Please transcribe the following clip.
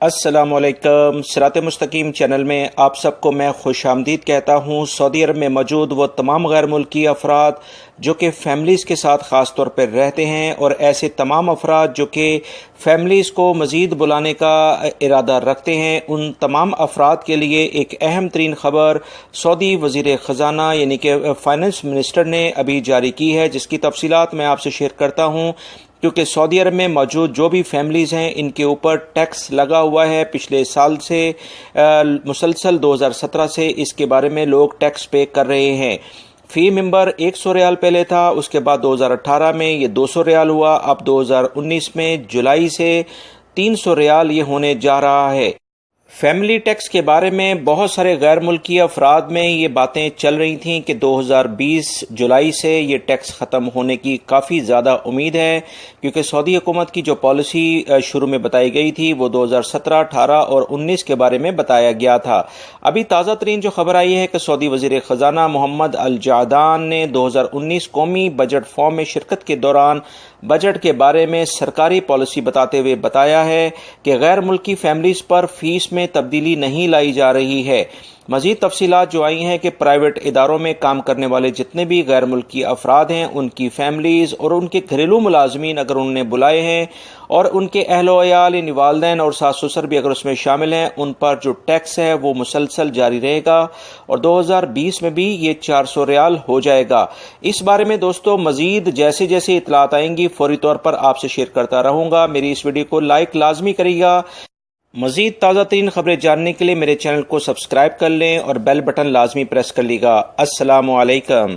السلام علیکم۔ صراط مستقیم چینل میں آپ سب کو میں خوش آمدید کہتا ہوں۔ سعودی عرب میں موجود وہ تمام غیر ملکی افراد جو کہ فیملیز کے ساتھ خاص طور پر رہتے ہیں، اور ایسے تمام افراد جو کہ فیملیز کو مزید بلانے کا ارادہ رکھتے ہیں، ان تمام افراد کے لیے ایک اہم ترین خبر سعودی وزیر خزانہ یعنی کہ فائنانس منسٹر نے ابھی جاری کی ہے، جس کی تفصیلات میں آپ سے شیئر کرتا ہوں۔ کیونکہ سعودی عرب میں موجود جو بھی فیملیز ہیں ان کے اوپر ٹیکس لگا ہوا ہے پچھلے سال سے، مسلسل 2017 سے اس کے بارے میں لوگ ٹیکس پے کر رہے ہیں۔ فی ممبر 100 ریال پہلے تھا، اس کے بعد 2018 میں یہ 200 ریال ہوا، اب 2019 میں جولائی سے 300 ریال یہ ہونے جا رہا ہے۔ فیملی ٹیکس کے بارے میں بہت سارے غیر ملکی افراد میں یہ باتیں چل رہی تھیں کہ 2020 جولائی سے یہ ٹیکس ختم ہونے کی کافی زیادہ امید ہے، کیونکہ سعودی حکومت کی جو پالیسی شروع میں بتائی گئی تھی وہ 2017، 18 اور 19 کے بارے میں بتایا گیا تھا۔ ابھی تازہ ترین جو خبر آئی ہے کہ سعودی وزیر خزانہ محمد الجعدان نے 2019 قومی بجٹ فورم میں شرکت کے دوران بجٹ کے بارے میں سرکاری پالیسی بتاتے ہوئے بتایا ہے کہ غیر ملکی فیملیز پر فیس میں تبدیلی نہیں لائی جا رہی ہے۔ مزید تفصیلات جو آئی ہیں کہ پرائیویٹ اداروں میں کام کرنے والے جتنے بھی غیر ملکی افراد ہیں ان کی فیملیز اور ان کے گھریلو ملازمین اگر انہوں نے بلائے ہیں، اور ان کے اہل و عیال یعنی والدین اور ساس سسر بھی اگر اس میں شامل ہیں، ان پر جو ٹیکس ہے وہ مسلسل جاری رہے گا، اور 2020 میں بھی یہ 400 ریال ہو جائے گا۔ اس بارے میں دوستو مزید جیسے جیسے اطلاعات آئیں گی فوری طور پر آپ سے شیئر کرتا رہوں گا۔ میری اس ویڈیو کو لائک لازمی کریے گا۔ مزید تازہ ترین خبریں جاننے کے لیے میرے چینل کو سبسکرائب کر لیں اور بیل بٹن لازمی پریس کر لیے گا۔ السلام علیکم۔